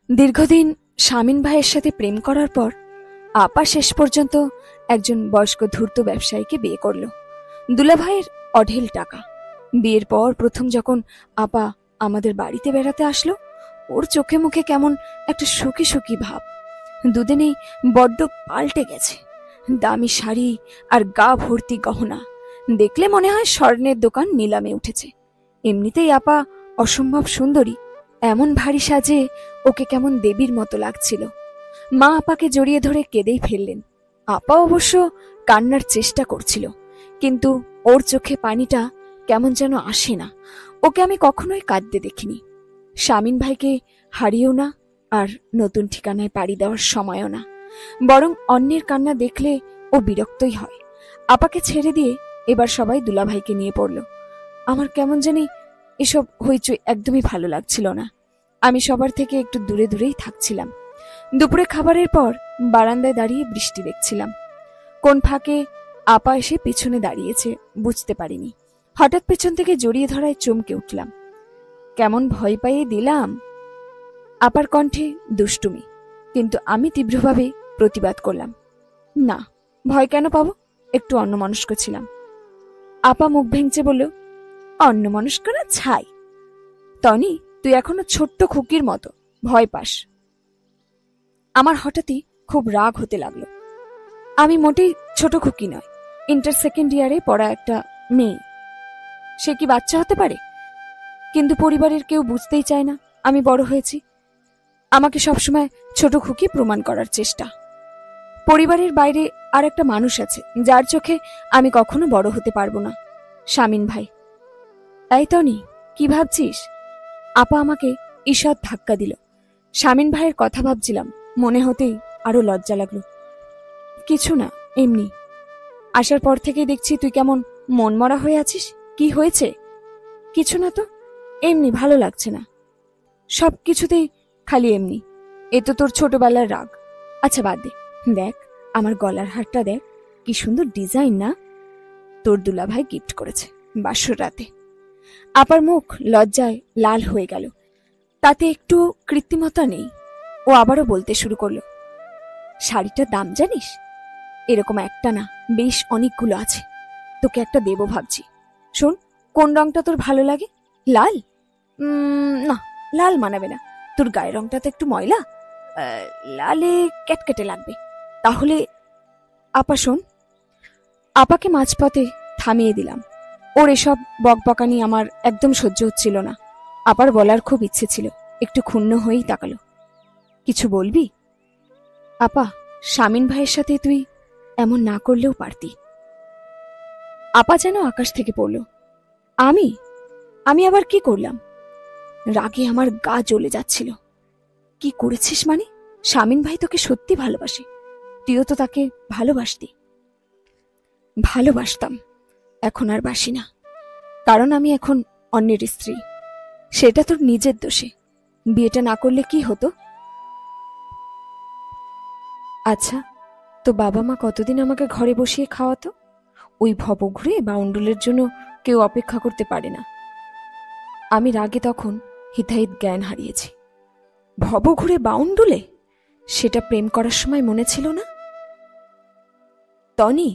দীর্ঘদিন শামীন ভাইয়ের সাথে প্রেম করার পর আপা শেষ পর্যন্ত একজন বয়স্ক ধূর্ত ব্যবসায়ীকে বিয়ে করল। দুলাভাইয়ের অঢেল টাকা। বিয়ের পর প্রথম যখন আপা আমাদের বাড়িতে বেড়াতে আসলো, ওর চোখে মুখে কেমন একটা সুখী সুখী ভাব। দুদিনেই বড্ড পাল্টে গেছে। দামি শাড়ি আর গা ভর্তি গহনা দেখলে মনে হয় স্বর্ণের দোকান নিলামে উঠেছে। এমনিতেই আপা অসম্ভব সুন্দরী, এমন ভারী সাজে ওকে কেমন দেবীর মতো লাগছিল। মা আপাকে জড়িয়ে ধরে কেঁদেই ফেললেন। আপা অবশ্য কান্নার চেষ্টা করছিল, কিন্তু ওর চোখে পানিটা কেমন যেন আসে না। ওকে আমি কখনোই কাঁদতে দেখিনি। শামীন ভাইকে হারিয়েও না, আর নতুন ঠিকানায় পাড়ি দেওয়ার সময়ও না। বরং অন্যের কান্না দেখলে ও বিরক্তই হয়। আপাকে ছেড়ে দিয়ে এবার সবাই দুলাভাইকে নিয়ে পড়ল। আমার কেমন জানি এসব হইচই একদমই ভালো লাগছিল না। আমি সবার থেকে একটু দূরে দূরেই থাকছিলাম। দুপুরে খাবারের পর বারান্দায় দাঁড়িয়ে বৃষ্টি দেখছিলাম। কোন ফাঁকে আপা এসে পিছনে দাঁড়িয়েছে বুঝতে পারিনি। হঠাৎ পেছন থেকে জড়িয়ে ধরায় চমকে উঠলাম। কেমন ভয় পাইয়ে দিলাম। আপার কণ্ঠে দুষ্টুমি, কিন্তু আমি তীব্রভাবে প্রতিবাদ করলাম, না, ভয় কেন পাবো, একটু অন্যমনস্ক ছিলাম। আপা মুখ ভেঙচে বলল, অন্যমনস্ক না ছাই, টনি তুই এখনো ছোট্ট খুকির মতো ভয় পাস। আমার হঠাৎই খুব রাগ হতে লাগলো। আমি মোটেই ছোট খুকি নয়, ইন্টার সেকেন্ড ইয়ারে পড়া একটা মেয়ে। সে কি বাচ্চা হতে পারে? কিন্তু পরিবারের কেউ বুঝতেই চায় না আমি বড় হয়েছি। আমাকে সবসময় ছোট খুকি প্রমাণ করার চেষ্টা। পরিবারের বাইরে আর একটা মানুষ আছে যার চোখে আমি কখনো বড় হতে পারবো না, শামীন ভাই। তাই টনি, কি ভাবছিস? আপা আমাকে ঈষৎ ধাক্কা দিল। শামীন ভাইয়ের কথা ভাবছিলাম, মনে হতেই আরো লজ্জা লাগলো। কিছু না, এমনি। আসার পর থেকে দেখছি তুই কেমন মনমরা হয়ে আছিস। কি হয়েছে? কিছু না তো, এমনি ভালো লাগছে না। সব কিছুতেই খালি এমনি। এ তো তোর ছোটবেলার রাগ। আচ্ছা বাদ দে, দেখ আমার গলার হারটা দেখ, কি সুন্দর ডিজাইন না? তোর দুলাভাই গিফট করেছে বাসর রাতে। আপার মুখ লজ্জায় লাল হয়ে গেল, তাতে একটু কৃত্রিমতা নেই। ও আবারও বলতে শুরু করলো, শাড়িটার দাম জানিস? এরকম একটা না, বেশ অনেকগুলো আছে। তোকে একটা দেবো ভাবছি। শোন, কোন রংটা তোর ভালো লাগে? লাল? না, লাল মানাবে না। তোর গায়ের রংটা তো একটু ময়লা, লালে ক্যাটকেটে লাগবে। তাহলে আপা শোন। আপাকে মাঝপথে থামিয়ে দিলাম। ওর এসব বকবকানি আমার একদম সহ্য হচ্ছিল না। আপার বলার খুব ইচ্ছে ছিল। একটু ক্ষুণ্ণ হয়েই তাকালো। কিছু বলবি? আপা, শামীন ভাইয়ের সাথে তুই এমন না করলেও পারতি। আপা যেন আকাশ থেকে পড়ল। আমি আমি আবার কি করলাম? রাগে আমার গা জ্বলে যাচ্ছিল। কি করেছিস মানে? শামীন ভাই তোকে সত্যি ভালোবাসে, তুইও তো তাকে ভালোবাসতি। ভালোবাসতাম, এখন আর বাসি না। কারণ আমি এখন অন্যের স্ত্রী। সেটা তোর নিজের দোষে। বিয়েটা না করলে কি হতো? আচ্ছা, তো বাবা মা কতদিন আমাকে ঘরে বসিয়ে খাওয়াতো? ওই ভবঘুরে বাউন্ডুলের জন্য কেউ অপেক্ষা করতে পারে না। আমি রাগে তখন হিতাহিত জ্ঞান হারিয়েছি। ভবঘুরে বাউন্ডুলে? সেটা প্রেম করার সময় মনে ছিল না? টনি,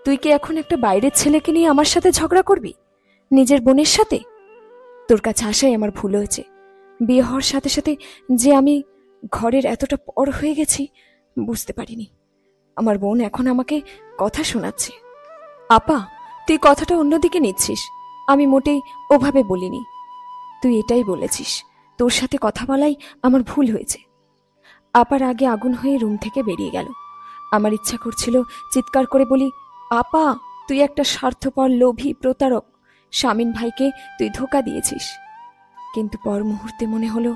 তুই কি এখন একটা বাইরের ছেলেকে নিয়ে আমার সাথে ঝগড়া করবি? নিজের বোনের সাথে? তোর কাছে আসাই আমার ভুল হয়েছে। বিয়ে হওয়ার সাথে সাথে যে আমি ঘরের এতটা পর হয়ে গেছি বুঝতে পারিনি। আমার বোন এখন আমাকে কথা শোনাচ্ছে। আপা, তুই কথাটা অন্যদিকে নিচ্ছিস। আমি মোটেই ওভাবে বলিনি। তুই এটাই বলেছিস, তোর সাথে কথা বলাই আমার ভুল হয়েছে। আপার আগে আগুন হয়ে রুম থেকে বেরিয়ে গেল। আমার ইচ্ছা করছিল চিৎকার করে বলি, আপা, তুই একটা স্বার্থপর লোভী প্রতারক। শামীন ভাইকে তুই ধোঁকা দিয়েছিস। কিন্তু পর মুহূর্তে মনে হলো,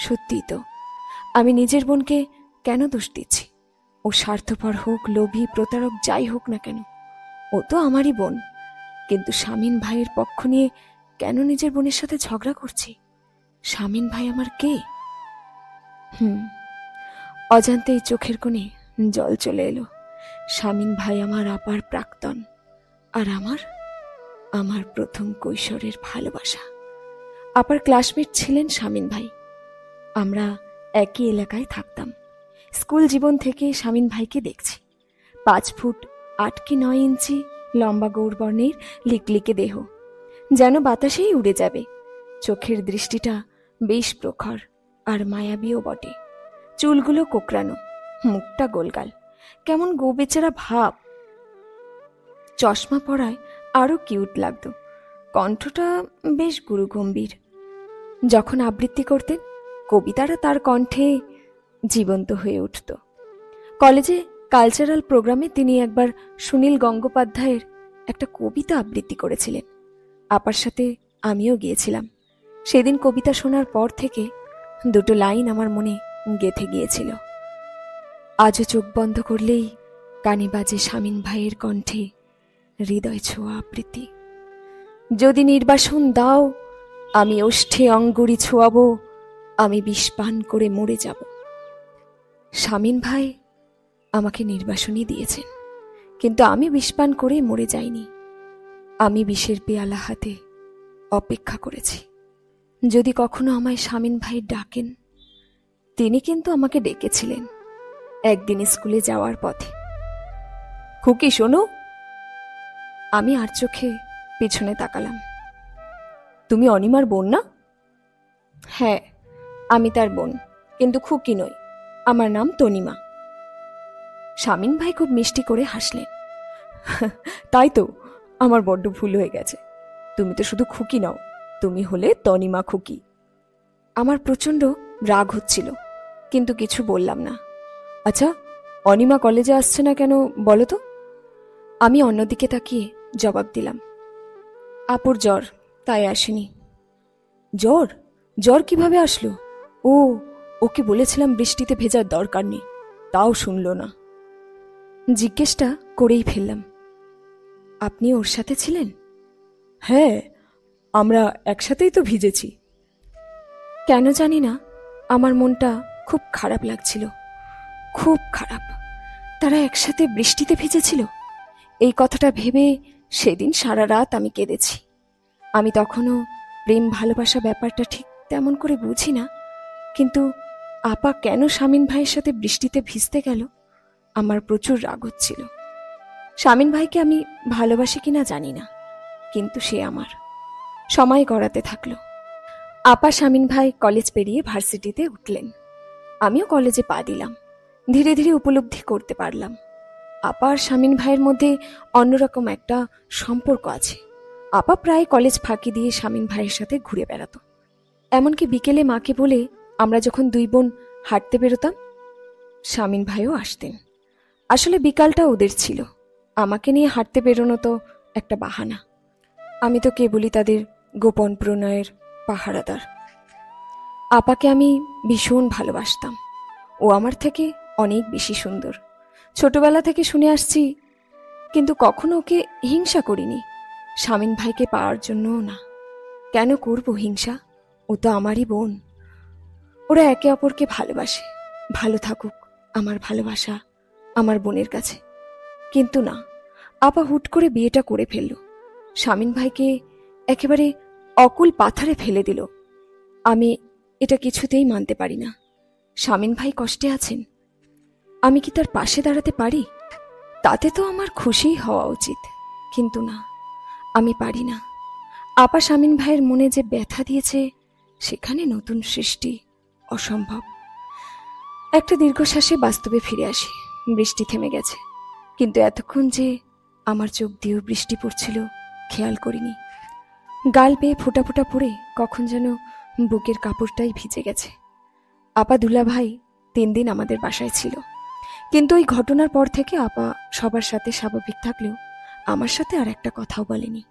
সত্যিই তো, আমি নিজের বোনকে কেন দোষ দিচ্ছি? ও স্বার্থপর হোক, লোভী, প্রতারক, যাই হোক না কেন, ও তো আমারই বোন। কিন্তু শামীন ভাইয়ের পক্ষ নিয়ে কেন নিজের বোনের সাথে ঝগড়া করছি? শামীন ভাই আমার কে? অজান্তেই চোখের কোণে জল চলে এলো। শামীন ভাই আমার আপার প্রাক্তন, আর আমার আমার প্রথম কৈশোরের ভালোবাসা। আপার ক্লাসমেট ছিলেন শামীন ভাই। আমরা একই এলাকায় থাকতাম। স্কুল জীবন থেকে শামীন ভাইকে দেখছি। 5 ফুট 8 কি 9 ইঞ্চি লম্বা গৌরবর্ণের লিকলিকে দেহ, যেন বাতাসেই উড়ে যাবে। চোখের দৃষ্টিটা বেশ প্রখর আর মায়াবীও বটে। চুলগুলো কোকড়ানো, মুখটা গোলগাল, কেমন গোবেচারা ভাব। চশমা পরায় আরো কিউট লাগতো। কণ্ঠটা বেশ গুরুগম্ভীর। যখন আবৃত্তি করতেন, কবিতারা তার কণ্ঠে জীবন্ত হয়ে উঠত। কলেজে কালচারাল প্রোগ্রামে তিনি একবার সুনীল গঙ্গোপাধ্যায়ের একটা কবিতা আবৃত্তি করেছিলেন। আপার সাথে আমিও গিয়েছিলাম। সেদিন কবিতা শোনার পর থেকে 2 লাইন আমার মনে গেঁথে গিয়েছিল। আজও চোখ বন্ধ করলেই কানে বাজে শামীন ভাইয়ের কণ্ঠে হৃদয় ছোঁয়া আবৃত্তি। যদি নির্বাসন দাও, আমি ওষ্ঠে অঙ্গুরি ছোঁয়াবো, আমি বিষ পান করে মরে যাব। শামীন ভাই আমাকে নির্বাসনই দিয়েছেন, কিন্তু আমি বিষ পান করে মরে যাইনি। আমি বিষের পেয়ালা হাতে অপেক্ষা করেছি। যদি কখনো আমায় শামীন ভাই ডাকেন। তিনি কিন্তু আমাকে ডেকেছিলেন একদিন স্কুলে যাওয়ার পথে। খুকি শোনো। আমি আর চোখে পিছনে তাকালাম। তুমি অনিমার বোন না? হ্যাঁ, আমি তার বোন, কিন্তু খুকি নই। আমার নাম তনিমা। শামীন ভাই খুব মিষ্টি করে হাসলেন। তাই তো, আমার বড্ড ভুল হয়ে গেছে। তুমি তো শুধু খুকি নও, তুমি হলে তনিমা খুকি। আমার প্রচণ্ড রাগ হচ্ছিল, কিন্তু কিছু বললাম না। আচ্ছা, অনিমা কলেজে আসছে না কেন বলো তো? আমি অন্যদিকে তাকিয়ে জবাব দিলাম, আপুর জ্বর, তাই আসেনি। জ্বর? জ্বর কিভাবে আসলো? ও, ওকে বলেছিলাম বৃষ্টিতে ভেজার দরকার নেই, তাও শুনল না। জিজ্ঞেসটা করেই ফেললাম, আপনি ওর সাথে ছিলেন? হ্যাঁ, আমরা একসাথেই তো ভিজেছি। কেন জানি না, আমার মনটা খুব খারাপ লাগছিল, খুব খারাপ। তারা একসাথে বৃষ্টিতে ভিজেছিল। এই কথাটা ভেবে সেদিন সারা রাত আমি কেঁদেছি। আমি তখনও প্রেম ভালোবাসা ব্যাপারটা ঠিক তেমন করে বুঝি না, কিন্তু আপা কেন শামীন ভাইয়ের সাথে বৃষ্টিতে ভিজতে গেল, আমার প্রচুর রাগ হচ্ছিল। শামীন ভাইকে আমি ভালোবাসি কিনা জানি না, কিন্তু সে আমার। সময় গড়াতে থাকলো। আপা শামীন ভাই কলেজ পেরিয়ে ভার্সিটিতে উঠলেন। আমিও কলেজে পা দিলাম। ধীরে ধীরে উপলব্ধি করতে পারলাম, আপা আর শামীন ভাইয়ের মধ্যে অন্যরকম একটা সম্পর্ক আছে। আপা প্রায় কলেজ ফাঁকি দিয়ে শামীন ভাইয়ের সাথে ঘুরে বেড়াতো। এমনকি বিকেলে মাকে বলে আমরা যখন 2 বোন হাঁটতে বেরোতাম, শামীন ভাইও আসতেন। আসলে বিকালটা ওদের ছিল। আমাকে নিয়ে হাঁটতে বেরোনো তো একটা বাহানা। আমি তো কেবলই তাদের গোপন প্রণয়ের পাহারাদার। আপাকে আমি ভীষণ ভালোবাসতাম। ও আমার থেকে অনেক বেশি সুন্দর। ছোটবেলা থেকে শুনে আসছি, কিন্তু কখনো ওকে হিংসা করিনি। শামীন ভাইকে পাওয়ার জন্যও না। কেন করব হিংসা? ও তো আমারই বোন। ওরা একে অপরকে ভালোবাসে। ভালো থাকুক আমার ভালোবাসা আমার বোনের কাছে। কিন্তু না, আপা হুট করে বিয়েটা করে ফেলল। শামীন ভাইকে একেবারে অকুল পাথারে ফেলে দিল। আমি এটা কিছুতেই মানতে পারি না। শামীন ভাই কষ্টে আছেন, আমি কি তার পাশে দাঁড়াতে পারি? তাতে তো আমার খুশি হওয়া উচিত, কিন্তু না, আমি পারি না। আপা শামীন ভাইয়ের মনে যে ব্যথা দিয়েছে, সেখানে নতুন সৃষ্টি অসম্ভব। একটা দীর্ঘশ্বাসে বাস্তবে ফিরে আসি। বৃষ্টি থেমে গেছে, কিন্তু এতক্ষণ যে আমার চোখ দিয়েও বৃষ্টি পড়ছিল খেয়াল করিনি। গাল বেয়ে ফোঁটা ফোঁটা পড়ে কখন যেন বুকের কাপড়টাই ভিজে গেছে। আপা দুলা ভাই 3 দিন আমাদের বাসায় ছিল, কিন্তু ওই ঘটনার পর থেকে আপা সবার সাথে স্বাভাবিক থাকলেও আমার সাথে আর একটা কথাও বলেনি।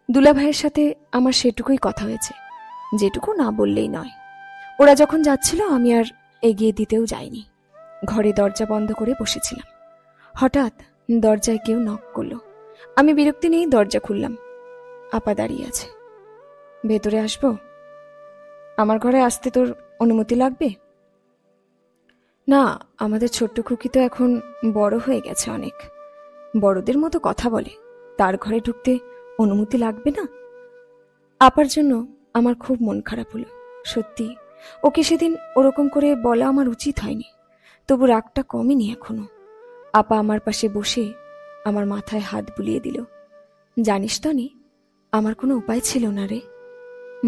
দুলা ভাইয়ের সাথে আমার সেটুকুই কথা হয়েছে, যেটুকু না বললেই নয়। ওরা যখন যাচ্ছিল আমি আর এগিয়ে দিতেও যাইনি। ঘরে দরজা বন্ধ করে বসেছিলাম। হঠাৎ দরজায় কেউ নক করলো। আমি বিরক্তি নিয়ে দরজা খুললাম। আপা দাঁড়িয়ে আছে। ভেতরে আসবো? আমার ঘরে আসতে তোর অনুমতি লাগবে? না, আমাদের ছোট্ট খুকি তো এখন বড় হয়ে গেছে অনেক, বড়দের মতো কথা বলে, তার ঘরে ঢুকতে অনুমতি লাগবে না? আপার জন্য আমার খুব মন খারাপ হলো। সত্যি ওকে সেদিন ওরকম করে বলা আমার উচিত হয়নি, তবু রাগটা কমেনি এখনো। আপা আমার পাশে বসে আমার মাথায় হাত বুলিয়ে দিল। জানিস তো নি, আমার কোনো উপায় ছিল না রে।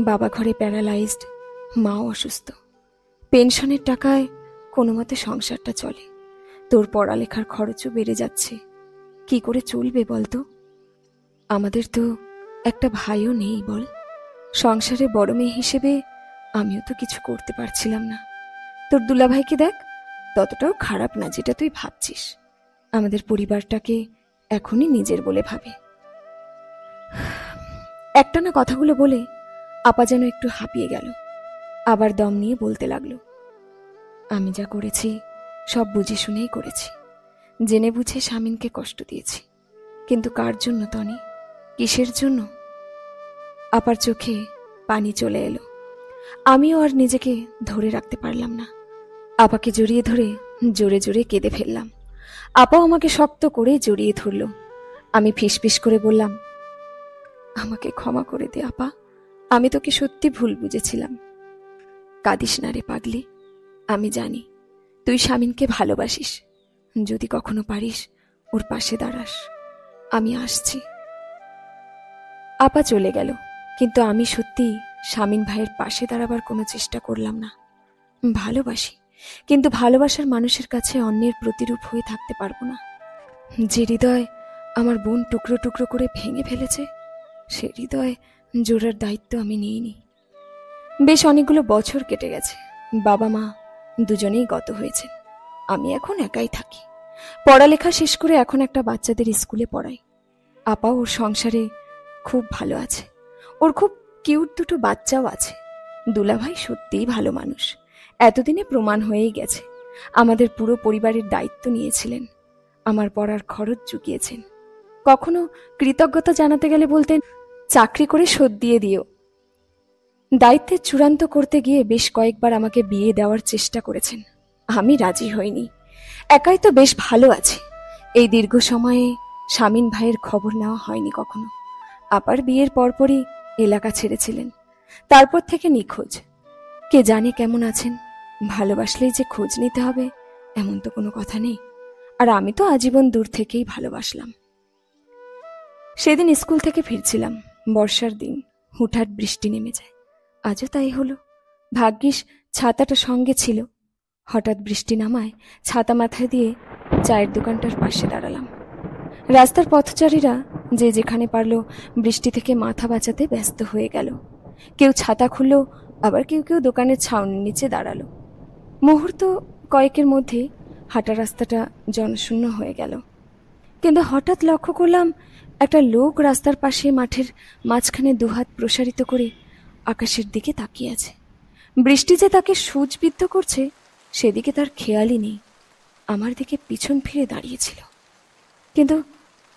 বাবা ঘরে প্যারালাইজড, মাও অসুস্থ। পেনশনের টাকায় কোনো মতে সংসারটা চলে। তোর পড়ালেখার খরচও বেড়ে যাচ্ছে, কি করে চলবে বলতো? আমাদের তো একটা ভাইও নেই বল। সংসারে বড় মেয়ে হিসেবে আমিও তো কিছু করতে পারছিলাম না। তোর দুলাভাইকে দেখ, ততটাও খারাপ না যেটা তুই ভাবছিস। আমাদের পরিবারটাকে এখনই নিজের বলে ভাবে। একটানা কথাগুলো বলে আপা যেন একটু হাঁপিয়ে গেল। আবার দম নিয়ে বলতে লাগলো, আমি যা করেছি সব বুঝে শুনেই করেছি। জেনে বুঝে শামিনকে কষ্ট দিয়েছি, কিন্তু কার জন্য তনি, কিসের জন্য? আপার চোখে পানি চলে এলো। আমিও আর নিজেকে ধরে রাখতে পারলাম না। আপাকে জড়িয়ে ধরে জোরে জোরে কেঁদে ফেললাম। আপাও আমাকে শক্ত করে জড়িয়ে ধরল। আমি ফিসফিস করে বললাম, আমাকে ক্ষমা করে দে আপা, আমি তোকে সত্যি ভুল বুঝেছিলাম। কাঁদিস না রে পাগলি, আমি জানি তুই শামিনকে ভালোবাসিস। যদি কখনো পারিস ওর পাশে দাঁড়াস। আমি আসছি। আপা চলে গেল, কিন্তু আমি সত্যি শামিন ভাইয়ের পাশে দাঁড়াবার কোনো চেষ্টা করলাম না। ভালোবাসি, কিন্তু ভালোবাসার মানুষের কাছে অন্যের প্রতিরূপ হয়ে থাকতে পারবো না। যে হৃদয় আমার বোন টুকরো টুকরো করে ভেঙে ফেলেছে, সে হৃদয় জোড়ার দায়িত্ব আমি নিইনি। বেশ অনেকগুলো বছর কেটে গেছে। বাবা মা দুজনেই গত হয়েছেন। আমি এখন একাই থাকি। পড়ালেখা শেষ করে এখন একটা বাচ্চাদের স্কুলে পড়াই। আপা ওর সংসারে খুব ভালো আছে। ওর খুব কিউট দুটো বাচ্চাও আছে। দুলাভাই সত্যিই ভালো মানুষ, এতদিনে প্রমাণ হয়েই গেছে। আমাদের পুরো পরিবারের দায়িত্ব নিয়েছিলেন, আমার পড়ার খরচ চুকিয়েছেন। কখনো কৃতজ্ঞতা জানাতে গেলে বলতেন, চাকরি করে শোধ দিয়ে দিও। দায়িত্বের চূড়ান্ত করতে গিয়ে বেশ কয়েকবার আমাকে বিয়ে দেওয়ার চেষ্টা করেছেন, আমি রাজি হইনি। একাই তো বেশ ভালো আছি। এই দীর্ঘ সময়ে শামিন ভাইয়ের খবর নেওয়া হয়নি কখনো। আপার বিয়ের পরপরই এলাকা ছেড়েছিলেন, তারপর থেকে নিখোঁজ। কে জানে কেমন আছেন। ভালোবাসলেই যে খোঁজ নিতে হবে এমন তো কোনো কথা নেই। আর আমি তো আজীবন দূর থেকেই ভালোবাসলাম। সেদিন স্কুল থেকে ফিরছিলাম, বর্ষার দিন, হুটহাট বৃষ্টি নেমে যায়। আজও তাই হলো। ভাগ্যিস ছাতাটা সঙ্গে ছিল। হঠাৎ বৃষ্টি নামায় ছাতা মাথায় দিয়ে চায়ের দোকানটার পাশে দাঁড়ালাম। রাস্তার পথচারীরা যে যেখানে পারল বৃষ্টি থেকে মাথা বাঁচাতে ব্যস্ত হয়ে গেল। কেউ ছাতা খুলল, আবার কেউ কেউ দোকানের ছাউনির নিচে দাঁড়ালো। মুহূর্ত কয়েকের মধ্যে হাঁটা রাস্তাটা জনশূন্য হয়ে গেল। কিন্তু হঠাৎ লক্ষ্য করলাম একটা লোক রাস্তার পাশে মাঠের মাঝখানে দুহাত প্রসারিত করে আকাশের দিকে তাকিয়ে আছে। বৃষ্টি যে তাকে সূচবিদ্ধ করছে সেদিকে তার খেয়ালই নেই। আমার দিকে পিছন ফিরে দাঁড়িয়েছিল। কিন্তু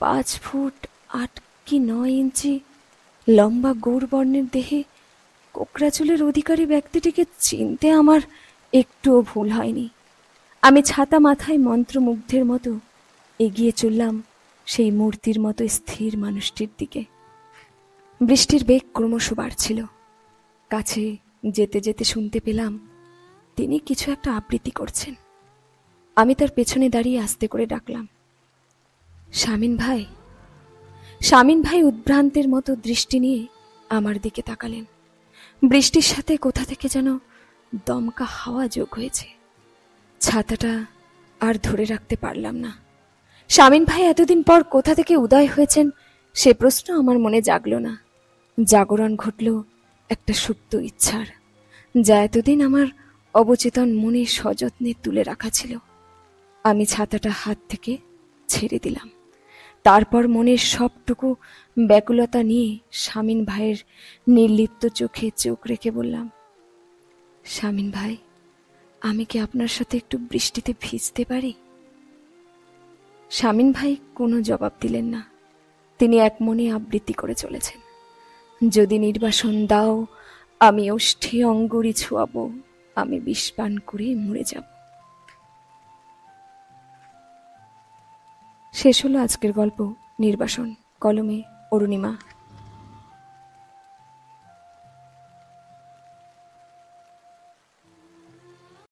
5 ফুট 8 কি 9 ইঞ্চি লম্বা গৌর বর্ণের দেহে কোকড়া চুলের অধিকারী ব্যক্তিটিকে চিনতে আমার একটুও ভুল হয়নি। আমি ছাতা মাথায় মন্ত্রমুগ্ধের মতো এগিয়ে চললাম সেই মূর্তির মতো স্থির মানুষটির দিকে। বৃষ্টির বেগ ক্রমশ বাড়ছিল। কাছে যেতে যেতে শুনতে পেলাম তিনি কিছু একটা আবৃত্তি করছেন। আমি তার পেছনে দাঁড়িয়ে আস্তে করে ডাকলাম, শামিন ভাই। শামিন ভাই উদ্ভ্রান্তের মতো দৃষ্টি নিয়ে আমার দিকে তাকালেন। বৃষ্টির সাথে কোথা থেকে যেন দমকা হাওয়া যোগ হয়েছে। ছাতাটা আর ধরে রাখতে পারলাম না। শামিন ভাই এতদিন পর কোথা থেকে উদয় হয়েছেন সে প্রশ্ন আমার মনে জাগল না। জাগরণ ঘটল একটা সুপ্ত ইচ্ছার, যা এতদিন আমার অবচেতন মনে সযত্নে তুলে রাখা ছিল। আমি ছাতাটা হাত থেকে ছেড়ে দিলাম। তারপর মনের সবটুকু ব্যাকুলতা নিয়ে শামিন ভাইয়ের নির্লিপ্ত চোখে চোখ রেখে বললাম, শামিন ভাই, আমি কি আপনার সাথে একটু বৃষ্টিতে ভিজতে পারি? শামিন ভাই কোনো জবাব দিলেন না। তিনি এক মনে আবৃত্তি করে চলেছেন, যদি নির্বাসন দাও আমি ওষ্ঠে অঙ্গুরি ছোঁয়াবো, আমি বিষ পান করে মরে যাব। শেষ হলো আজকের গল্প নির্বাসন। কলমে অরুণিমা।